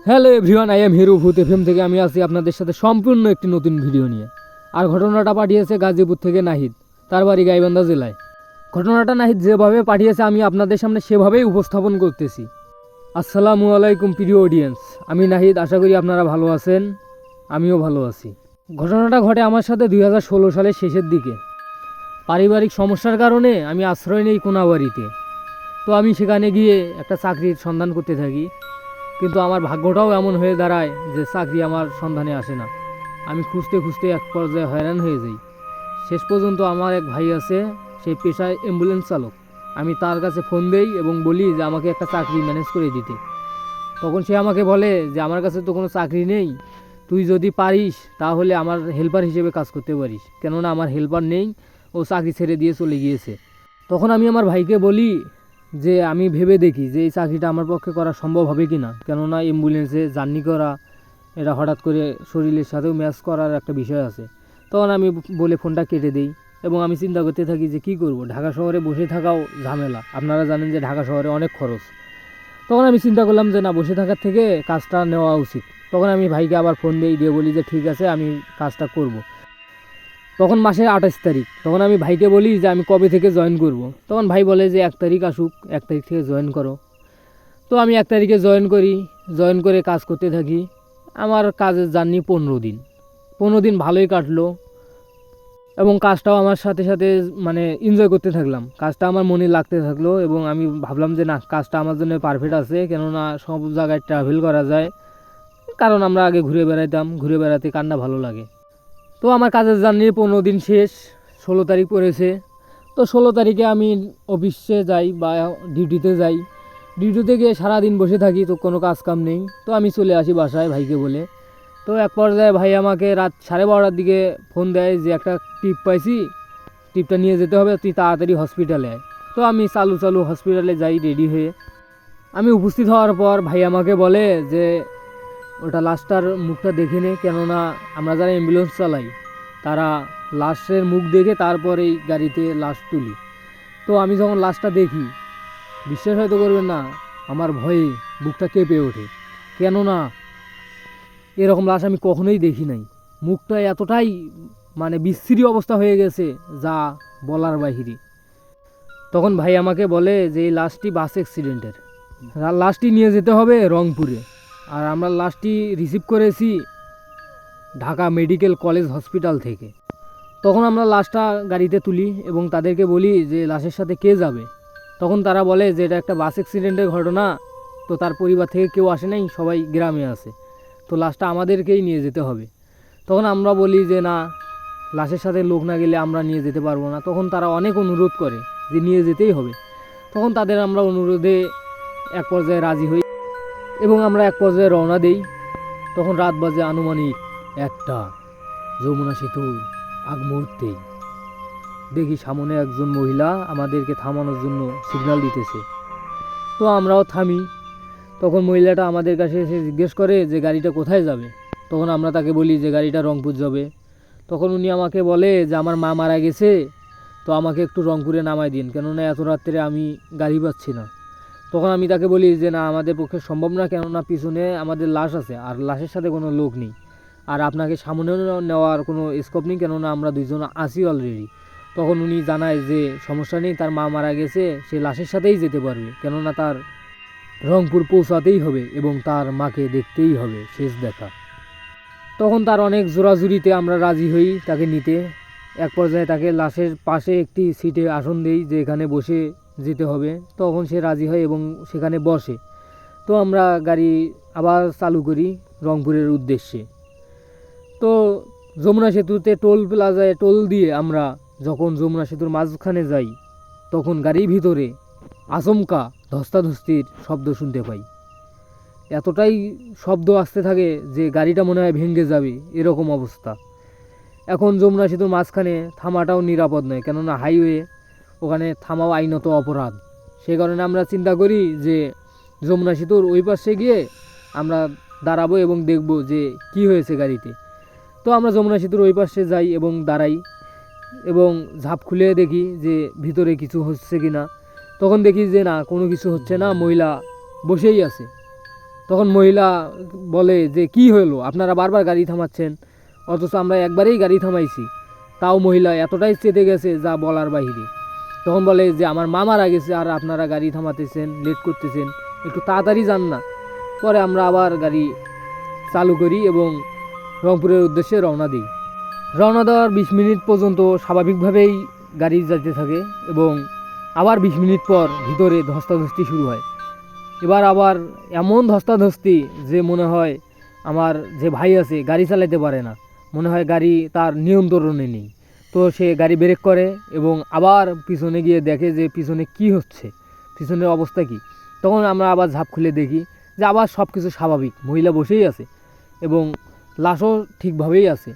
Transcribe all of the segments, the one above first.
Hello everyone, I am hero ভূত FM থেকে আমি আছি আপনাদের সাথে সম্পূর্ণ একটি নতুন ভিডিও নিয়ে। আর ঘটনাটা পাঠিয়েছে গাজীপুর থেকে নাহিদ, তার বাড়ি গাইবান্ধা জেলায়। ঘটনাটা নাহিদ যেভাবে পাঠিয়েছে আমি আপনাদের সামনে সেভাবেই উপস্থাপন করতেছি। আসসালামু আলাইকুম প্রিয় অডিয়েন্স, আমি নাহিদ, আশা করি আপনারা ভালো আছেন, আমিও ভালো আছি। ঘটনাটা ঘটে আমার সাথে 2016 সালের শেষের দিকে। পারিবারিক সমস্যার কারণে আমি আশ্রয় নেই কোনাবাড়িতে। তো আমি সেখানে গিয়ে একটা চাকরির সন্ধান করতে থাকি, কিন্তু আমার ভাগ্যটাও এমন হয়ে দাঁড়ায় যে চাকরি আমার সন্ধানে আসে না। আমি খুঁজতে খুঁজতে এক পর্যায়ে হয়রান হয়ে যাই। শেষ পর্যন্ত আমার এক ভাই আছে, সেই পেশায় অ্যাম্বুলেন্স চালক। আমি তার কাছে ফোন দেই এবং বলি যে আমাকে একটা চাকরি ম্যানেজ করে দিতে। তখন সে আমাকে বলে যে আমার কাছে তো কোনো চাকরি নেই, তুই যদি পারিস তাহলে আমার হেল্পার হিসেবে কাজ করতে পারিস, কেননা আমার হেল্পার নেই, ও চাকরি ছেড়ে দিয়ে চলে গিয়েছে। তখন আমি আমার ভাইকে বলি যে আমি ভেবে দেখি যে এই চাকরিটা আমার পক্ষে করা সম্ভব হবে কি না, কেননা অ্যাম্বুলেন্সে জার্নি করা এটা হঠাৎ করে শরীরের সাথেও ম্যাচ করার একটা বিষয় আছে। তখন আমি বলে ফোনটা কেটে দিই এবং আমি চিন্তা করতে থাকি যে কী করব, ঢাকা শহরে বসে থাকাও ঝামেলা, আপনারা জানেন যে ঢাকা শহরে অনেক খরচ। তখন আমি চিন্তা করলাম যে না, বসে থাকার থেকে কাজটা নেওয়া উচিত। তখন আমি ভাইকে আবার ফোন দিয়ে বলি যে ঠিক আছে, আমি কাজটা করব। তখন মাসের 28 তারিখ। তখন আমি ভাইকে বলি যে আমি কবে থেকে জয়েন করব। তখন ভাই বলে যে 1 তারিখ আসুক, 1 তারিখ থেকে জয়েন করো। তো আমি 1 তারিখে জয়েন করি, জয়েন করে কাজ করতে থাকি। আমার কাজের জার্নি 15 দিন। 15 দিন ভালোই কাটলো এবং কাজটাও আমার সাথে সাথে মানে এনজয় করতে থাকলাম। কাজটা আমার মনে লাগতে থাকলো এবং আমি ভাবলাম যে না, কাজটা আমার জন্য পারফেক্ট আছে, কেননা সব জায়গায় ট্রাভেল করা যায়। কারণ আমরা আগে ঘুরে বেড়াইতাম, ঘুরে বেড়াতে কান্না ভালো লাগে। তো আমার কাজের জার্নির 15 দিন শেষ, 16 তারিখ পড়েছে। তো 16 তারিখে আমি অফিসে যাই বা ডিউটিতে যাই। ডিউটিতে গিয়ে সারাদিন বসে থাকি, তো কোনো কাজ কাম নেই। তো আমি চলে আসি বাসায় ভাইকে বলে। তো এক পর্যায়ে ভাই আমাকে রাত 12:30টার দিকে ফোন দেয় যে একটা টিপ পাইছি, টিপটা নিয়ে যেতে হবে, তুই তাড়াতাড়ি হসপিটালে আয়। তো আমি চালু হসপিটালে যাই রেডি হয়ে। আমি উপস্থিত হওয়ার পর ভাই আমাকে বলে যে ওটা লাশটার মুখটা দেখে নে, কেননা আমরা যারা অ্যাম্বুলেন্স চালাই তারা লাশের মুখ দেখে তারপরেই গাড়িতে লাশ তুলি। তো আমি যখন লাশটা দেখি, বিশ্বাস হয়তো করবেন না, আমার ভয়ে বুকটা কেঁপে ওঠে, কেননা এরকম লাশ আমি কখনোই দেখি নাই। মুখটা এতটাই মানে বিশ্রী অবস্থা হয়ে গেছে যা বলার বাহিরে। তখন ভাই আমাকে বলে যে এই লাশটি বাস অ্যাক্সিডেন্টের, লাশটি নিয়ে যেতে হবে রংপুরে। আর আমরা লাশটি রিসিভ করেছি ঢাকা মেডিকেল কলেজ হসপিটাল থেকে। তখন আমরা লাশটা গাড়িতে তুলি এবং তাদেরকে বলি যে লাশের সাথে কে যাবে। তখন তারা বলে যে এটা একটা বাস অ্যাক্সিডেন্টের ঘটনা, তো তার পরিবার থেকে কেউ আসে নাই, সবাই গ্রামে আছে, তো লাশটা আমাদেরকেই নিয়ে যেতে হবে। তখন আমরা বলি যে না, লাশের সাথে লোক না গেলে আমরা নিয়ে যেতে পারবো না। তখন তারা অনেক অনুরোধ করে যে নিয়ে যেতেই হবে। তখন তাদের আমরা অনুরোধে এক পর্যায়ে রাজি হই এবং আমরা এক পর্যায়ে রওনা দিই। তখন রাত বাজে আনুমানিক 1টা। যমুনা সেতুর আগ মুহূর্তেই দেখি সামনে একজন মহিলা আমাদেরকে থামানোর জন্য সিগন্যাল দিতেছে। তো আমরাও থামি। তখন মহিলাটা আমাদের কাছে এসে জিজ্ঞেস করে যে গাড়িটা কোথায় যাবে। তখন আমরা তাকে বলি যে গাড়িটা রংপুর যাবে। তখন উনি আমাকে বলে যে আমার মা মারা গেছে, তো আমাকে একটু রংপুরে নামায় দিন, কেননা এত রাত্রে আমি গাড়ি পাচ্ছি না। তখন আমি তাকে বলি যে না, আমাদের পক্ষে সম্ভব না, কেননা পিছনে আমাদের লাশ আছে আর লাশের সাথে কোনো লোক নেই, আর আপনাকে সামনেও নেওয়ার কোনো স্কোপ নেই, কেননা আমরা দুইজন আসি অলরেডি। তখন উনি জানায় যে সমস্যা নেই, তার মা মারা গেছে, সে লাশের সাথেই যেতে পারবে, কেননা তার রংপুর পৌঁছাতেই হবে এবং তার মাকে দেখতেই হবে শেষ দেখা। তখন তার অনেক জোরাজুরিতে আমরা রাজি হই তাকে নিতে। এক পর্যায়ে তাকে লাশের পাশে একটি সিটে আসন দেই যে এখানে বসে যেতে হবে। তখন সে রাজি হয় এবং সেখানে বসে। তো আমরা গাড়ি আবার চালু করি রংপুরের উদ্দেশ্যে। তো যমুনা সেতুতে টোল প্লাজায় টোল দিয়ে আমরা যখন যমুনা সেতুর মাঝখানে যাই, তখন গাড়ির ভিতরে আচমকা ধস্তাধস্তির শব্দ শুনতে পাই। এতটাই শব্দ আসতে থাকে যে গাড়িটা মনে হয় ভেঙে যাবে, এরকম অবস্থা। এখন যমুনা সেতুর মাঝখানে থামাটাও নিরাপদ নয়, কেননা হাইওয়ে, ওখানে থামাও আইনত অপরাধ। সে কারণে আমরা চিন্তা করি যে যমুনা সেতুর ওই পাশে গিয়ে আমরা দাঁড়াবো এবং দেখব যে কি হয়েছে গাড়িতে। তো আমরা যমুনা সেতুর ওই পাশে যাই এবং দাঁড়াই এবং ঝাঁপ খুলে দেখি যে ভিতরে কিছু হচ্ছে কি না। তখন দেখি যে না, কোনো কিছু হচ্ছে না, মহিলা বসেই আছে। তখন মহিলা বলে যে কি হলো, আপনারা বারবার গাড়ি থামাচ্ছেন, অথচ আমরা একবারেই গাড়ি থামাইছি। তাও মহিলা এতটাই চেতে গেছে যা বলার বাহিরে। তখন বলে যে আমার মা মারা গেছে আর আপনারা গাড়ি থামাতেছেন, লেট করতেছেন, একটু তাড়াতাড়ি যান না। পরে আমরা আবার গাড়ি চালু করি এবং রংপুরের উদ্দেশ্যে রওনা দিই। রওনা দেওয়ার 20 মিনিট পর্যন্ত স্বাভাবিকভাবেই গাড়ি যেতে থাকে এবং আবার 20 মিনিট পর ভিতরে ধস্তাধস্তি শুরু হয়। এবার আবার এমন ধস্তাধস্তি যে মনে হয় আমার যে ভাই আছে গাড়ি চালাতে পারে না, মনে হয় গাড়ি তার নিয়ন্ত্রণে নেই। তো সে গাড়ি ব্রেক করে এবং আবার পিছনে গিয়ে দেখে যে পিছনে কি হচ্ছে, পিছনের অবস্থা কি। তখন আমরা আবার ঝাঁপ খুলে দেখি যে আবার সব কিছু স্বাভাবিক, মহিলা বসেই আছে এবং লাশও ঠিকভাবেই আছে।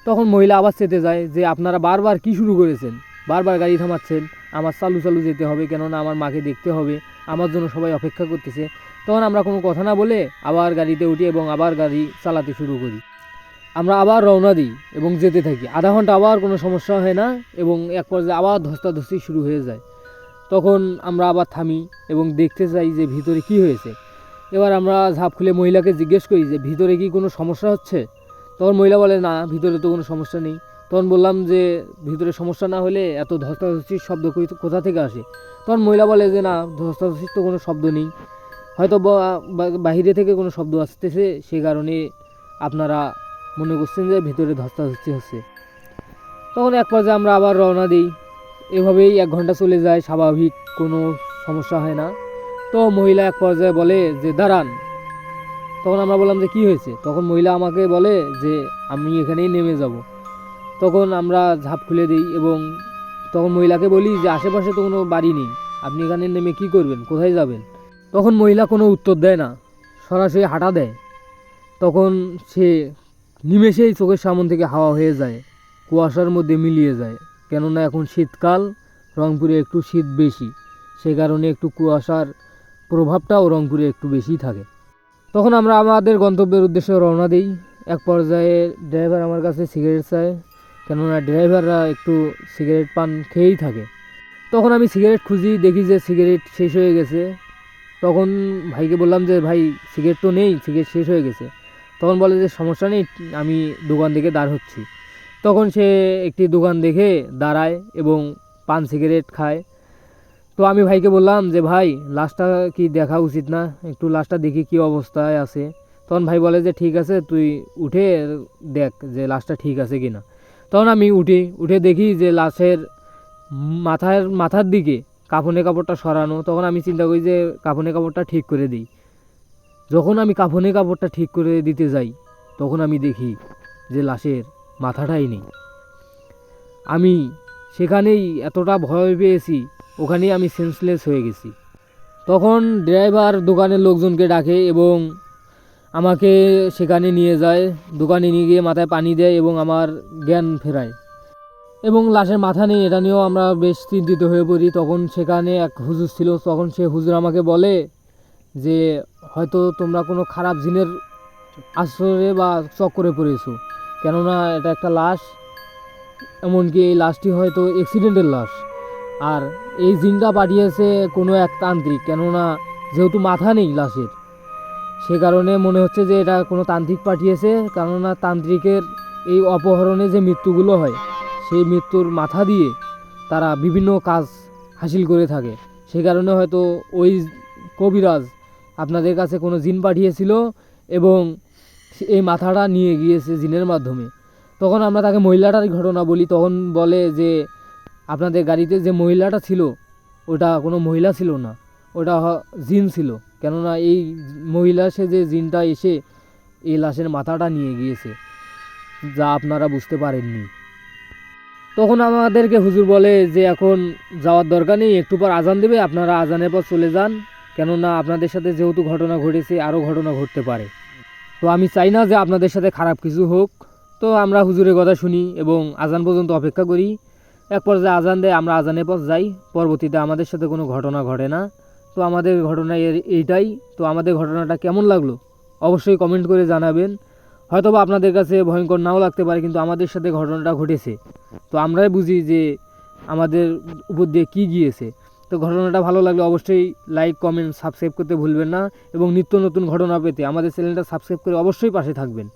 তখন মহিলা আবার চেতে যায় যে আপনারা বারবার কি শুরু করেছেন, বারবার গাড়ি থামাচ্ছেন, আমার চালু চালু যেতে হবে, কেননা আমার মাকে দেখতে হবে, আমার জন্য সবাই অপেক্ষা করতেছে। তখন আমরা কোনো কথা না বলে আবার গাড়িতে উঠি এবং আবার গাড়ি চালাতে শুরু করি। আমরা আবার রওনা দিই এবং যেতে থাকি। আধা ঘন্টা আবার কোনো সমস্যা হয় না এবং এক পর্যায়ে আবার ধস্তাধস্তি শুরু হয়ে যায়। তখন আমরা আবার থামি এবং দেখতে চাই যে ভিতরে কি হয়েছে। এবার আমরা ঝাঁপ খুলে মহিলাকে জিজ্ঞেস করি যে ভিতরে কি কোনো সমস্যা হচ্ছে। তখন মহিলা বলে না, ভিতরে তো কোনো সমস্যা নেই। তখন বললাম যে ভিতরে সমস্যা না হলে এত ধস্তাধস্তির শব্দ কোথা থেকে আসে। তখন মহিলা বলে যে না, ধস্তাধস্তির তো কোনো শব্দ নেই, হয়তো বাহিরে থেকে কোনো শব্দ আসতেছে, সে কারণে আপনারা মনে করছেন যে ভিতরে ধস্তাধস্তি হচ্ছে। তখন এক পর্যায়ে আমরা আবার রওনা দিই। এভাবেই 1 ঘন্টা চলে যায়, স্বাভাবিক কোনো সমস্যা হয় না। তো মহিলা এক পর্যায়ে বলে যে দাঁড়ান। তখন আমরা বললাম যে কী হয়েছে। তখন মহিলা আমাকে বলে যে আমি এখানেই নেমে যাব। তখন আমরা ঝাঁপ খুলে দিই এবং তখন মহিলাকে বলি যে আশেপাশে তো কোনো বাড়ি নেই, আপনি এখানে নেমে কি করবেন, কোথায় যাবেন। তখন মহিলা কোনো উত্তর দেয় না, সরাসরি হাঁটা দেয়। তখন সে নিমেষেই চোখের সামন থেকে হাওয়া হয়ে যায়, কুয়াশার মধ্যে মিলিয়ে যায়। কেননা এখন শীতকাল, রংপুরে একটু শীত বেশি, সে কারণে একটু কুয়াশার প্রভাবটাও রংপুরে একটু বেশিই থাকে। তখন আমরা আমাদের গন্তব্যের উদ্দেশ্যে রওনা দিই। এক পর্যায়ে ড্রাইভার আমার কাছে সিগারেট চায়, কেননা ড্রাইভাররা একটু সিগারেট পান খেয়েই থাকে। তখন আমি সিগারেট খুঁজি, দেখি যে সিগারেট শেষ হয়ে গেছে। তখন ভাইকে বললাম যে ভাই সিগারেট তো নেই, সিগারেট শেষ হয়ে গেছে। তখন বলে যে সমস্যা নেই, আমি দোকান দেখে দাঁড় হচ্ছি। তখন সে একটি দোকান দেখে দাঁড়ায় এবং পান সিগারেট খায়। তো আমি ভাইকে বললাম যে ভাই লাশটা কি দেখা উচিত না, একটু লাশটা দেখি কি অবস্থায় আছে। তখন ভাই বলে যে ঠিক আছে, তুই উঠে দেখ যে লাশটা ঠিক আছে কি না। তখন আমি উঠে দেখি যে লাশের মাথার দিকে কাফনের কাপড়টা সরানো। তখন আমি চিন্তা করি যে কাফনের কাপড়টা ঠিক করে দিই। যখন আমি কাফনের কাপড়টা ঠিক করে দিতে যাই, তখন আমি দেখি যে লাশের মাথাটাই নেই। আমি সেখানেই এতটা ভয় পেয়েছি, ওখানেই আমি সেন্সলেস হয়ে গেছি। তখন ড্রাইভার দোকানের লোকজনকে ডাকে এবং আমাকে সেখানে নিয়ে যায়। দোকানে নিয়ে গিয়ে মাথায় পানি দেয় এবং আমার জ্ঞান ফেরায় এবং লাশের মাথা নেই এটা নিয়েও আমরা বেশ চিন্তিত হয়ে পড়ি। তখন সেখানে এক হুজুর ছিল, তখন সে হুজুর আমাকে বলে যে হয়তো তোমরা কোনো খারাপ জিনের আশ্রয়ে বা চক্করে পড়েছো, কেননা এটা একটা লাশ, এমনকি এই লাশটি হয়তো অ্যাক্সিডেন্টের লাশ। আর এই জিনটা পাঠিয়েছে কোনো এক তান্ত্রিক, কেননা যেহেতু মাথা নেই লাশের, সে কারণে মনে হচ্ছে যে এটা কোনো তান্ত্রিক পাঠিয়েছে। কেননা তান্ত্রিকের এই অপহরণে যে মৃত্যুগুলো হয়, সেই মৃত্যুর মাথা দিয়ে তারা বিভিন্ন কাজ হাসিল করে থাকে। সে কারণে হয়তো ওই কবিরাজ আপনাদের কাছে কোনো জিন পাঠিয়েছিল এবং এই মাথাটা নিয়ে গিয়েছে জিনের মাধ্যমে। তখন আমরা তাকে মহিলাটার ঘটনা বলি। তখন বলে যে আপনাদের গাড়িতে যে মহিলাটা ছিল ওটা কোনো মহিলা ছিল না, ওটা জিন ছিল, কেননা এই মহিলা সে যে জিনটা এসে এই লাশের মাথাটা নিয়ে গিয়েছে, যা আপনারা বুঝতে পারেননি। তখন আমাদেরকে হুজুর বলে যে এখন যাওয়ার দরকার নেই, একটু পর আজান দেবে, আপনারা আজানের পর চলে যান, কেননা আপনাদের সাথে যেহেতু ঘটনা ঘটেছে আরও ঘটনা ঘটতে পারে। তো আমি চাই না যে আপনাদের সাথে খারাপ কিছু হোক। তো আমরা হুজুরের কথা শুনি এবং আজান পর্যন্ত অপেক্ষা করি। এক পর্যায়ে আজান দেয়, আমরা আজানের পর যাই। পরবর্তীতে আমাদের সাথে কোনো ঘটনা ঘটে না। তো আমাদের ঘটনা এইটাই। তো আমাদের ঘটনাটা কেমন লাগলো অবশ্যই কমেন্ট করে জানাবেন। হয়তোবা আপনাদের কাছে ভয়ঙ্কর নাও লাগতে পারে, কিন্তু আমাদের সাথে ঘটনাটা ঘটেছে, তো আমরাই বুঝি যে আমাদের উপর দিয়ে কী গিয়েছে। তো ঘটনাটা ভালো লাগলে অবশ্যই লাইক কমেন্ট সাবস্ক্রাইব করতে ভুলবেন না, এবং নিত্য নতুন ঘটনা পেতে আমাদের চ্যানেলটা সাবস্ক্রাইব করে অবশ্যই পাশে থাকবেন।